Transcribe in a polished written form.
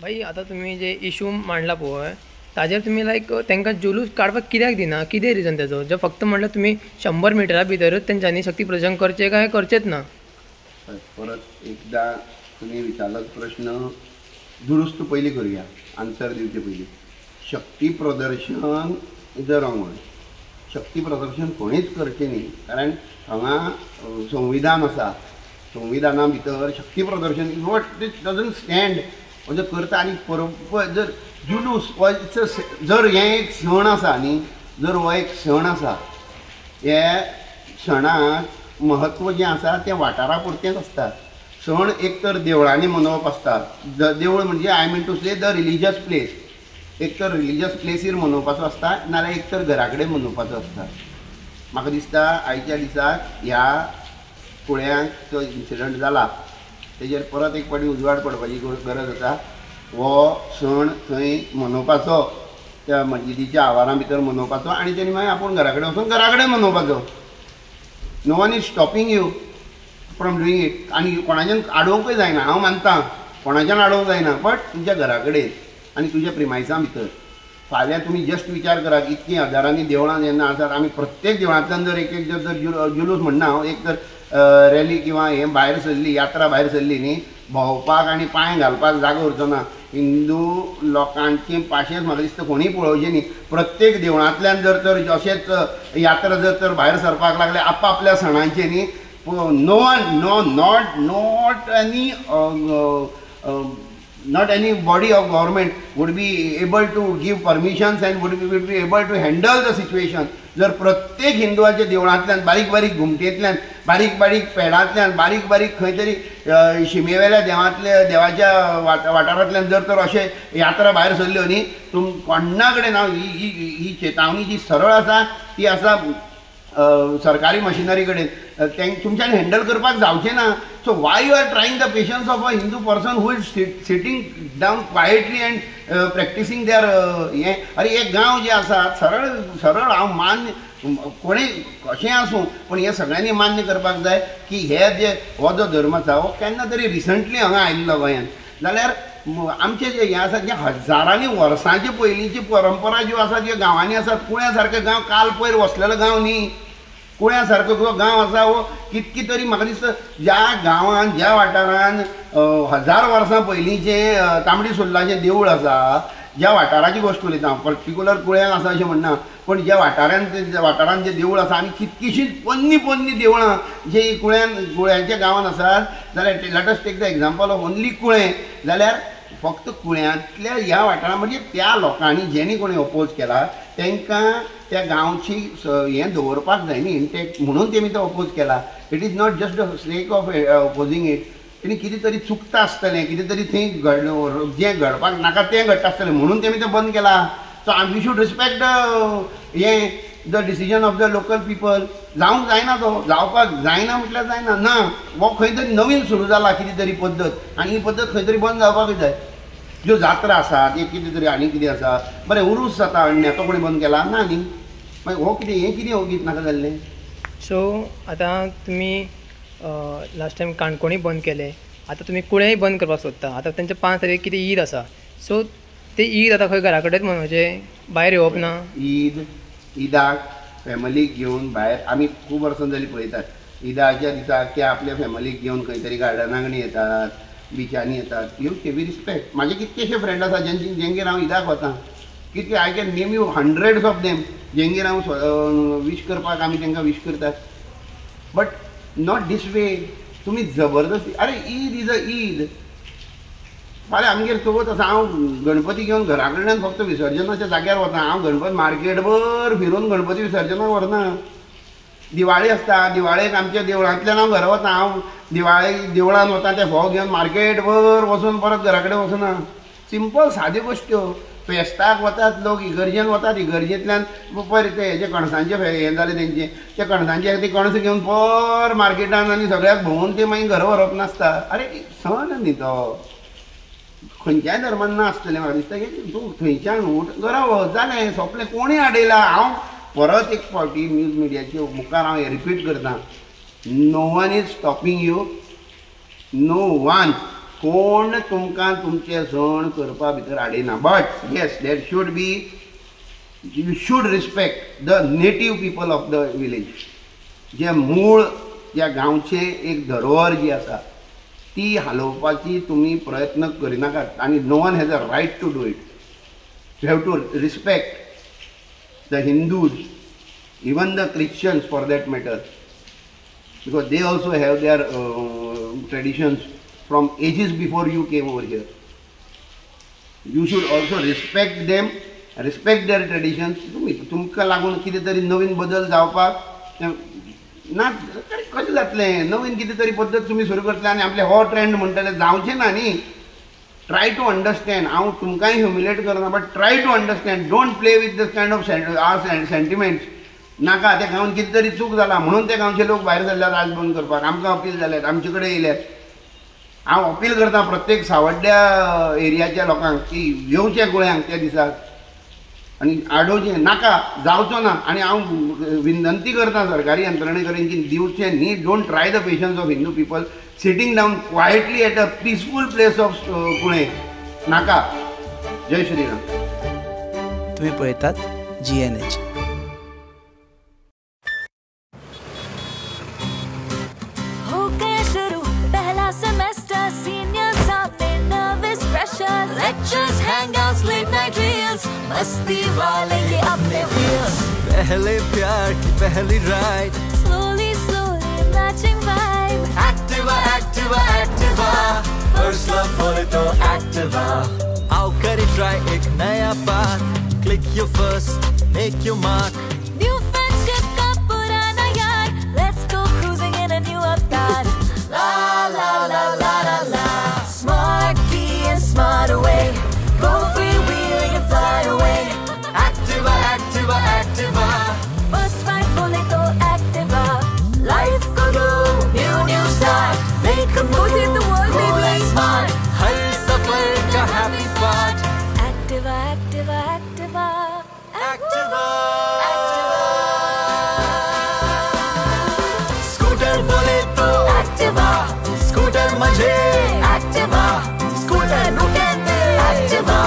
भाई आता तुम्ही जे इशू मांडला पळय ताजेर तुम्ही लायक तांकां जुलूस काडपाक कित्याक दिना, कितें रिजन तेजो? जे फक्त म्हणल्यार तुम्ही 100 मिटरा भितरच तेंच्यांनी शक्ती प्रदर्शन करचें काय करचेंच ना? परत एकदा तुम्ही विचारलात प्रश्न दुरुस्त पयलीं करुया, आन्सर दिवचे पयलीं. शक्ती प्रदर्शन इज अ रॉंग वर्ड. शक्ती प्रदर्शन कोणीच करचें न्ही, कारण हांगा संविधान आसा. संविधाना भितर शक्ती प्रदर्शन is what it doesn't stand. जर करता आनी जर जुलूस जर हें एक सण आसा न्ही, जर हो एक सण आसा, हे सणाक महत्व जें आसा तें वाठारा पुरतेंच आसता. सण एक तर देवळांनी मनोवप आसता. देवूळ म्हणजे I mean to say the religious place. एक तर रिलिजियस प्लेसीर मनोवपाचो आसता, नाल्यार एक तर घरा कडेन मनोवपाचो आसता. म्हाका दिसता आयच्या दिसाक ह्या कुळ्यांक जो इन्सिडंट जाला तेजेर परत एक फावटी उजवाड पडपाची गरज आसा. हो सण थंय मनोवपाचो, त्या मस्जिदीच्या आवारा भितर मनोवपाचो आनी तेणी मागीर आपूण घरा कडेन वचून घरा कडेन मनोवपाचो. No one is stopping you from doing it. आनी कोणाच्यान आडोवंकूय जायना, हांव मानतां कोणाच्यान आडोवंक जायना, बट तुमच्या घरा कडेन आनी तुज्या प्रिमायसा भितर. फाल्यां तुमी जस्ट विचार करात, इतकी हजारांनी देवळां जेन्ना आसात, आमी प्रत्येक देवळांतल्यान जर एक एक जर जुलूस म्हणना हांव, एक तर रॅली किंवा हें भायर सरली, यात्रा भायर सरली न्ही, भोंवपाक आनी पांय घालपाक जागो उरचो ना. हिंदू लोकांची पाशेंस म्हाका दिसता कोणीय पळोवचें न्ही. प्रत्येक देवळांतल्यान जर तर अशेंच यात्रा जर तर भायर सरपाक लागले आपापल्या सणांचे न्ही, no one not any not any body of government would be able to give permissions and would be able to handle the situation. जर प्रत्येक हिंदुवाच्या देवळांतल्यान बारीक बारीक घुमटेंतल्यान, बारीक बारीक पेडांतल्यान, बारीक बारीक खंय तरी शिमेवेल्या देवाच्या वाठारांतल्यान जर तर अशें यात्रा भायर सरल्यो न्ही, कोणा कडेन हांव ही चेतावणी जी सरळ आसा ती आसा सरकारी मशिनरी कडेन. तुमच्यान हँडल करपाक जावचें ना. So why you are trying the patience of a Hindu person who is sitting down quietly and practising their हें. अरे हे गांव जे आसात सरळ सरळ हांव मान्य कोणें कशें आसूं, पूण हें सगळ्यांनी मान्य करपाक जाय की हे जे हो जो धर्म आसा हो केन्ना तरी रिसंटली हांगा आयिल्लो गोंयांत. जाल्यार आमचे जे हें आसा जे हजारांनी वर्सांचे पयलींची परंपरा ज्यो आसा ज्यो गांवांनी आसात. कुळ्या सारके गांव काल पयर वसलेलो गांव न्ही. कुळ्या सारको जो गांव आसा हो कितकी तरी म्हाका दिसता ज्या गांवांत ज्या वाठारांत 1000 वर्सां पयलींचें तांबडी सुर्लाचें देवूळ आसा, ज्या वाठाराची गोश्ट उलयता हांव, पर्टिक्युलर कुळ्यान आसा अशें म्हणना, पण ज्या वाठारांत जें देवूळ आसा आनी कितकीशींच पोन्नी देवळां जी कुळ्यांच्या गांवांत आसात, जाल्यार let us take the example of only कुळें. जाल्यार फक्त कुळ्यांतल्या ह्या वाठारांत म्हणजे त्या लोकांनी जेणी कोणी अपोज केला तांकां त्या गांवची हें दवरपाक जाय न्ही इंटॅक्ट, म्हणून तेमी तो अपोज केला. It is not just the stake of opposing it. तेणी कितें तरी चुकता आसतलें, कितें तरी थंय जें घडपाक नाका तें घडटा आसतलें म्हणून तेमी तें बंद केला. सो वी शूड रिस्पेक्ट हें the decision of the local people. जावंक जायना, तो जावपाक जायना म्हटल्यार जायना ना. हो खंय तरी नवीन सुरू जाला कितें तरी पद्दत, आनी ही पद्दत खंय तरी बंद जावपाकूच जाय. ज्यो जात्रा आसात एक कितें तरी आनी कितें आसा, बरें उरूस जाता आनी तो कोणी बंद केला ना न्ही. मागीर हो कितें हें कितें हो गीत नाका जाल्लें. सो आतां तुमी लास्ट टायम काणकोणी बंद केले, आतां तुमी कुळेंय बंद करपाक सोदता. आतां तेंचे 5 तारीख कितें ईद आसा, सो ते ईद आतां खंय घरा कडेन मनोवचें, भायर येवप ना. ईदाक फॅमिलीक घेवन भायर आमी खूब वर्सां जालीं पळयतात. ईदाच्या दिसाक ते आपल्या फॅमिलीक घेवन खंय तरी गार्डनाकडेन येतात, बिचांनी येतात. You we respect. म्हाजे कितकेशे फ्रेंड आसा जेंगेर हांव ईदाक वतां. कितके I can name you hundreds of them जेंगेर हांव वीश करपाक आमी तांकां वीश करतात. But not this way. तुमी जबरदस्ती अरे ईद इज अ ईद. फाल्यां आमगेर चवथ आसा, हांव गणपती घेवन घरा कडल्यान फक्त विसर्जनाच्या जाग्यार वता. हांव गणपती मार्केटभर फिरून गणपती विसर्जनाक व्हरना. दिवाळी आसता, दिवाळेक आमच्या देवळांतल्यान हांव घरा वता. हांव देवळान वता ते फोव घेवन मार्केटभर वचून परत घरा कडेन वचना. सिंपल साद्यो गोश्ट्यो. फेस्ताक वतात लोक, इगर्जेन वतात, इगर्जेंतल्यान पयर ते हेजे कणसांचे हें जालें तेंचे, ते कणसांचे ती कणसां घेवन पर मार्केटान आनी सगळ्याक भोंवून ते मागीर घरा व्हरप नासता. अरे सण न्ही तो. खंयच्याय धर्मान ना आसतलें म्हाका दिसता की तूं थंयच्यान उठ घरा वच जालें सोंपलें. कोणीय आडयला. हांव परत एक फावटी न्यूज मिडियाचे मुखार हांव हें रिपीट करतां, no one is stopping you, no one. कोण तुमकां तुमचे सण करपा भितर आडयना. But yes there should be you should respect the native people of the village. जे मूळ त्या गांवचे एक धरोहर जी आसा ती हालोवपाची तुमी प्रयत्न करिनाकात. आनी no one has a right to do it. You have to respect the Hindus, even the Christians for that matter, because they also have their traditions from ages before you came over here. You should also respect them, respect their traditions. तुमकां लागून कितें तरी नवीन बदल जावपाक ना कशें जातलें. नवीन कितें तरी पद्दत तुमी सुरू करतले आनी आपले हो ट्रेंड म्हणटले जावचें ना न्ही. Try to understand. हांव तुमकांय ह्युमिलेट करना, but try to understand. Don't play with this kind of our sentiments. नाका त्या गांवांत कितें तरी चूक जाला म्हणून ते गांवचे लोक भायर सरल्यात राज बंद करपाक. आमकां अपील जाल्यात, आमचे कडेन येयल्यात. हांव अपील करता प्रत्येक सावड्ड्या एरियाच्या लोकांक की येवचें गोंयांक त्या दिसाक आनी आडोवचें नाका, जावचो ना. आनी हांव विनंती करता सरकारी यंत्रणे कडेन की दिवचें न्ही. Don't try the patience of Hindu people. Sitting down quietly at a peaceful place of पुणे नाका. जय श्रीराम. तुम्ही पळयतात GNH. Lectures, hangouts, late night reels, मस्ती वाले ये अपने wheels. पहले प्यार की पहली ride, Slowly, slowly matching vibe. Activa, Activa, Activa, first love बोले तो Activa. आओ करें try एक नया path, click your first, make your mark. New friendship का पुराना यार, let's go cruising in a new avatar. La la la la la la, smart key and smart away. Go freewheeling and fly away. Activa, Activa, Activa, First ride बोले तो Activa. Life को do new start. Make a move in the world, cool and baby. smart, हर सफर का happy part. Activa, Activa, Activa. Activa, scooter बोले तो Activa, scooter मजे, Activa. Scooter नु कहते Activa.